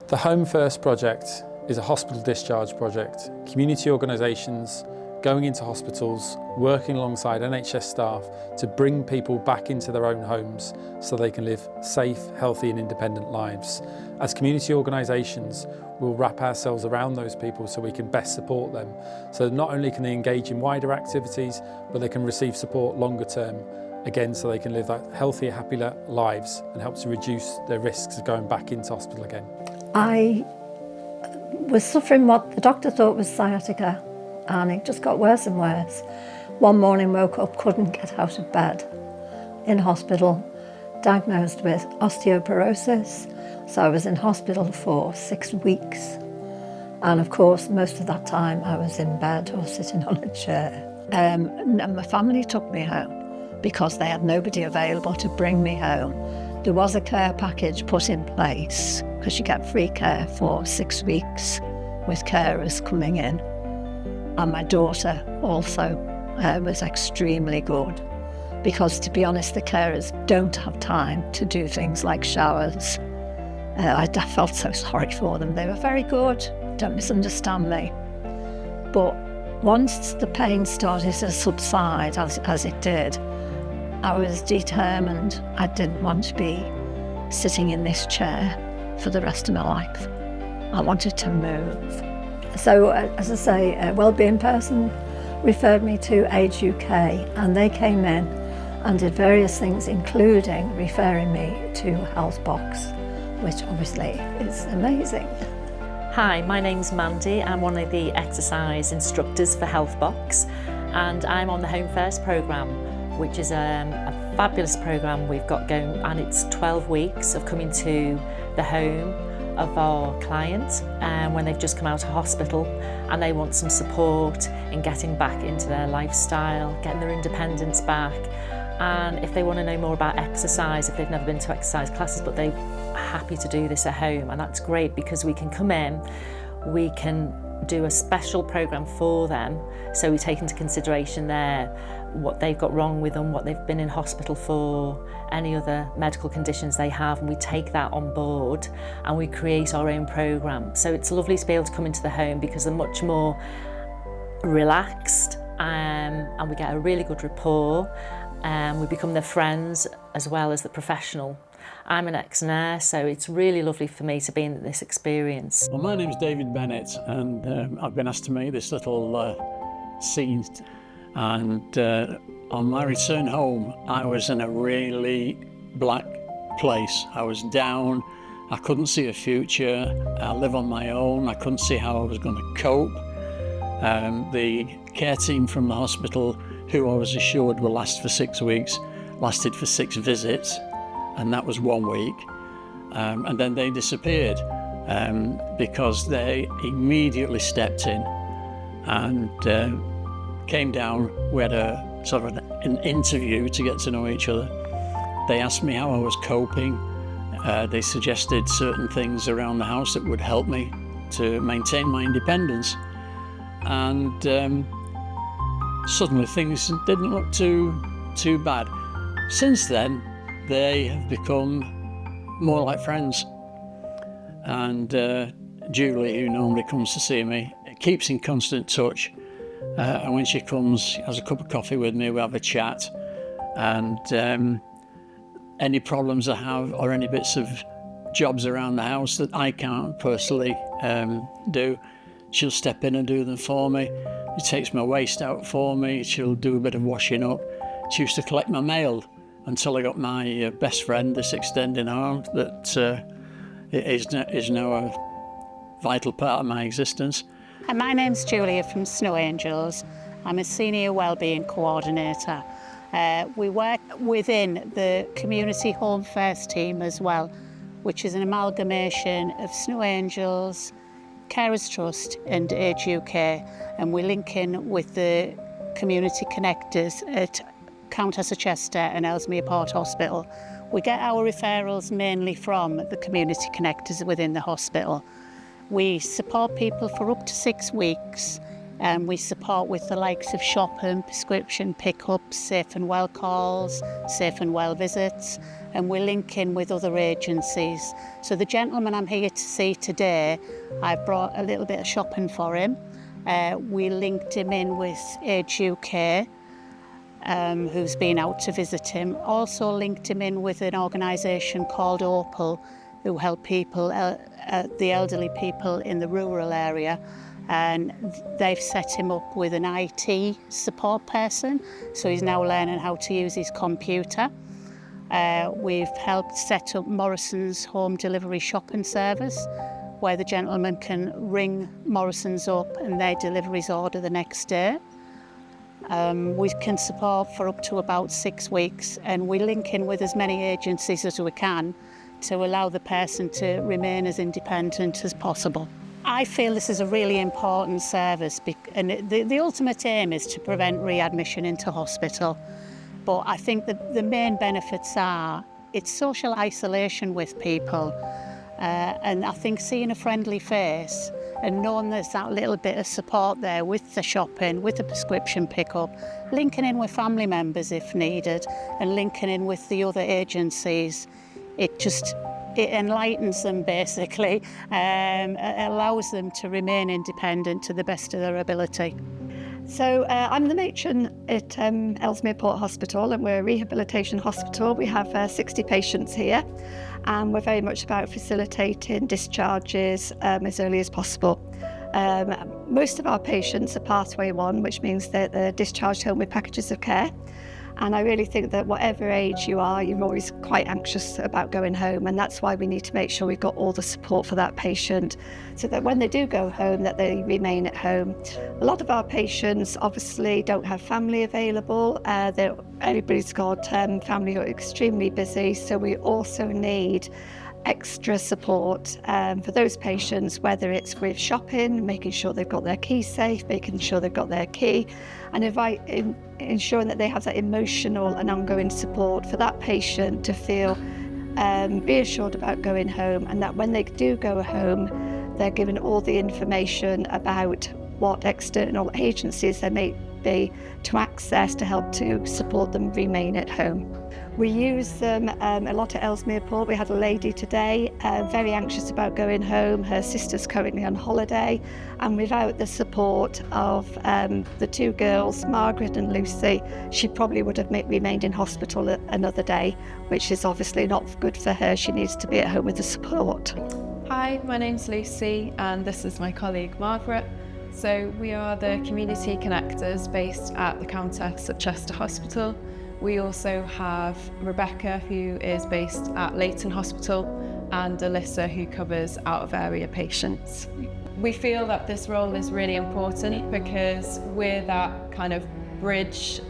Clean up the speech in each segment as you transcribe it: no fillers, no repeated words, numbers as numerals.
The Home First project is a hospital discharge project. Community organisations going into hospitals, working alongside NHS staff to bring people back into their own homes so they can live safe, healthy and independent lives. As community organisations, we'll wrap ourselves around those people so we can best support them. So not only can they engage in wider activities, but they can receive support longer term, again, so they can live that healthier, happier lives and help to reduce their risks of going back into hospital again. I was suffering what the doctor thought was sciatica, and it just got worse and worse. One morning woke up, couldn't get out of bed, in hospital, diagnosed with osteoporosis. So I was in hospital for 6 weeks. And of course, most of that time I was in bed or sitting on a chair. And my family took me home because they had nobody available to bring me home. There was a care package put in place because you get free care for 6 weeks with carers coming in. And my daughter also was extremely good because, to be honest, the carers don't have time to do things like showers. I felt so sorry for them. They were very good, don't misunderstand me. But once the pain started to subside, as it did, I was determined I didn't want to be sitting in this chair for the rest of my life. I wanted to move. So, as I say, a wellbeing person referred me to Age UK, and they came in and did various things, including referring me to Healthbox, which obviously is amazing. Hi, my name's Mandy. I'm one of the exercise instructors for Healthbox, and I'm on the Home First programme, which is a fabulous programme we've got going, and it's 12 weeks of coming to the home of our client when they've just come out of hospital and they want some support in getting back into their lifestyle, getting their independence back. And if they want to know more about exercise, if they've never been to exercise classes, but they're happy to do this at home, and that's great because we can come in, we can do a special programme for them, so we take into consideration what they've got wrong with them, what they've been in hospital for, any other medical conditions they have, and we take that on board and we create our own programme. So it's lovely to be able to come into the home because they're much more relaxed and we get a really good rapport. We become their friends as well as the professional. I'm an ex-nurse, so it's really lovely for me to be in this experience. Well, my name's David Bennett, and I've been asked to make this little scene. And on my return home, I was in a really black place. I was down, I couldn't see a future, I live on my own, I couldn't see how I was going to cope. The care team from the hospital, who I was assured will last for 6 weeks, lasted for 6 visits, and that was 1 week. And then they disappeared because they immediately stepped in and came down. We had a sort of an interview to get to know each other. They asked me how I was coping. They suggested certain things around the house that would help me to maintain my independence. And suddenly things didn't look too bad. Since then, they have become more like friends. And Julie, who normally comes to see me, keeps in constant touch. And when she comes, she has a cup of coffee with me, we have a chat. And any problems I have or any bits of jobs around the house that I can't personally do, she'll step in and do them for me. She takes my waste out for me. She'll do a bit of washing up. She used to collect my mail until I got my best friend, this extending arm, that is now a vital part of my existence. And my name's Julia from Snow Angels. I'm a Senior Wellbeing Coordinator. We work within the Community Home First team as well, which is an amalgamation of Snow Angels, Carers Trust and Age UK, and we link in with the community connectors at Countess of Chester and Ellesmere Port Hospital. We get our referrals mainly from the community connectors within the hospital. We support people for up to 6 weeks We support with the likes of shopping, prescription pickups, safe and well calls, safe and well visits, and we link in with other agencies. So the gentleman I'm here to see today, I've brought a little bit of shopping for him. We linked him in with Age UK, who's been out to visit him. Also linked him in with an organisation called Opal, who help people, the elderly people in the rural area. And they've set him up with an IT support person, so he's now learning how to use his computer. We've helped set up Morrison's home delivery shopping service, where the gentleman can ring Morrison's up and they deliver his order the next day. We can support for up to about 6 weeks, and we link in with as many agencies as we can to allow the person to remain as independent as possible. I feel this is a really important service, and the ultimate aim is to prevent readmission into hospital. But I think that the main benefits are it's social isolation with people. And I think seeing a friendly face and knowing there's that little bit of support there with the shopping, with the prescription pickup, linking in with family members if needed, and linking in with the other agencies, it enlightens them basically, allows them to remain independent to the best of their ability. So I'm the matron at Ellesmere Port Hospital, and we're a rehabilitation hospital. We have 60 patients here, and we're very much about facilitating discharges as early as possible. Most of our patients are pathway 1, which means that they're discharged home with packages of care. And I really think that whatever age you are, you're always quite anxious about going home, and that's why we need to make sure we've got all the support for that patient, so that when they do go home, that they remain at home. A lot of our patients obviously don't have family available. Everybody's got family who are extremely busy, so we also need extra support for those patients, whether it's with shopping, making sure they've got their key safe, making sure they've got their key, and ensuring that they have that emotional and ongoing support for that patient to feel reassured about going home, and that when they do go home, they're given all the information about what external agencies there may be to access to help to support them remain at home. We use them a lot at Ellesmere Port. We had a lady today very anxious about going home. Her sister's currently on holiday, and without the support of the 2 girls, Margaret and Lucy, she probably would have remained in hospital another day, which is obviously not good for her. She needs to be at home with the support. Hi, my name's Lucy, and this is my colleague Margaret. So we are the community connectors based at the Countess of Chester Hospital. We also have Rebecca, who is based at Leighton Hospital, and Alyssa, who covers out-of-area patients. We feel that this role is really important because we're that kind of bridge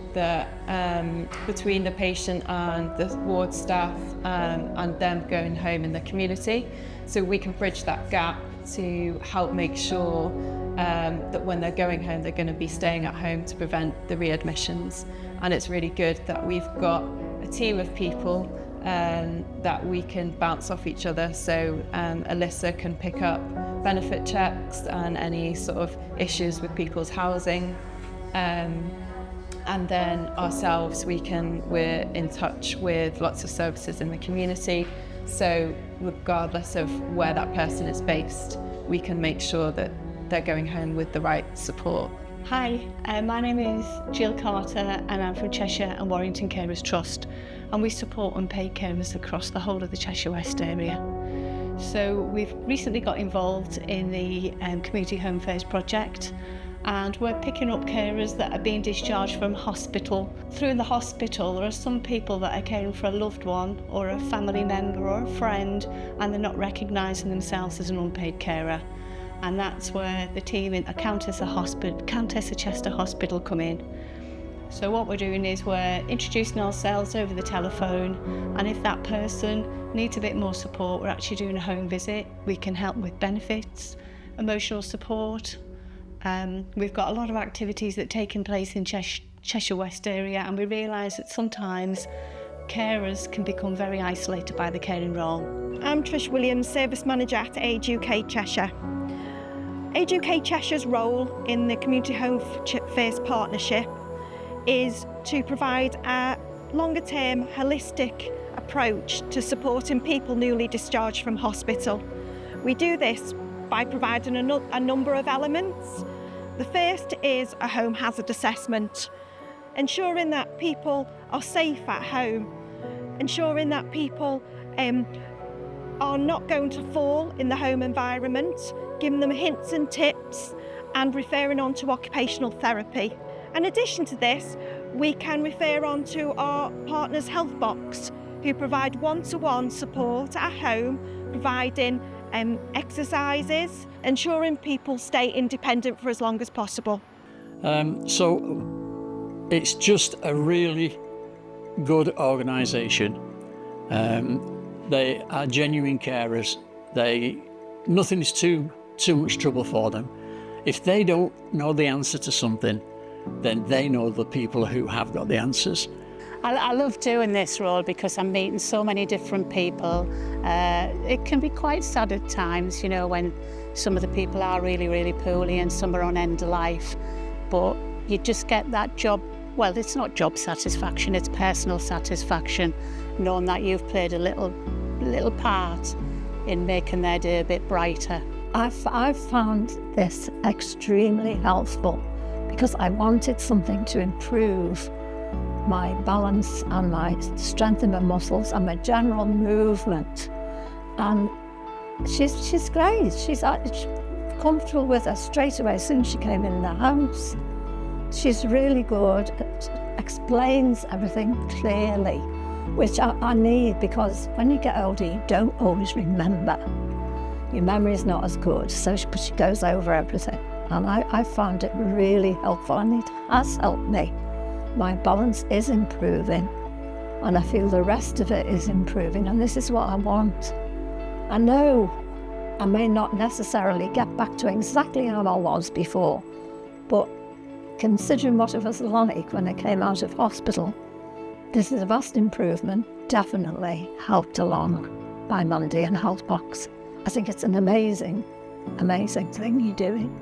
between the patient and the ward staff and them going home in the community. So we can bridge that gap to help make sure that when they're going home, they're going to be staying at home to prevent the readmissions. And it's really good that we've got a team of people that we can bounce off each other. So Alyssa can pick up benefit checks and any sort of issues with people's housing. And then ourselves, we're in touch with lots of services in the community. So regardless of where that person is based, we can make sure that they're going home with the right support. Hi, my name is Jill Carter, and I'm from Cheshire and Warrington Carers Trust, and we support unpaid carers across the whole of the Cheshire West area. So we've recently got involved in the Community Home Fairs project, and we're picking up carers that are being discharged from hospital. Through the hospital, there are some people that are caring for a loved one or a family member or a friend, and they're not recognising themselves as an unpaid carer. And that's where the team in Countess of Chester Hospital come in. So what we're doing is we're introducing ourselves over the telephone, and if that person needs a bit more support, we're actually doing a home visit. We can help with benefits, emotional support. We've got a lot of activities that are taking place in Cheshire West area, and we realise that sometimes carers can become very isolated by the caring role. I'm Trish Williams, Service Manager at Age UK Cheshire. Age UK Cheshire's role in the Community Home First Partnership is to provide a longer term holistic approach to supporting people newly discharged from hospital. We do this by providing a number of elements. The first is a home hazard assessment, ensuring that people are safe at home, ensuring that people are not going to fall in the home environment, giving them hints and tips and referring on to occupational therapy. In addition to this, we can refer on to our partners Healthbox, who provide one-to-one support at home, providing exercises, ensuring people stay independent for as long as possible. So it's just a really good organisation. They are genuine carers. Nothing is too much trouble for them. If they don't know the answer to something, then they know the people who have got the answers. I love doing this role because I'm meeting so many different people. It can be quite sad at times, you know, when some of the people are really, really poorly and some are on end of life. But you just get that job, well, it's not job satisfaction, it's personal satisfaction, knowing that you've played a little part in making their day a bit brighter. I've found this extremely helpful because I wanted something to improve my balance and my strength in my muscles and my general movement. And she's great. She's comfortable with her straight away as soon as she came in the house. She's really good. It explains everything clearly, which I need, because when you get older, you don't always remember. Your memory is not as good, but she goes over everything. And I found it really helpful, and it has helped me. My balance is improving, and I feel the rest of it is improving, and this is what I want. I know I may not necessarily get back to exactly how I was before, but considering what it was like when I came out of hospital, this is a vast improvement, definitely helped along by Mandy and Healthbox. I think it's an amazing, amazing thing you're doing.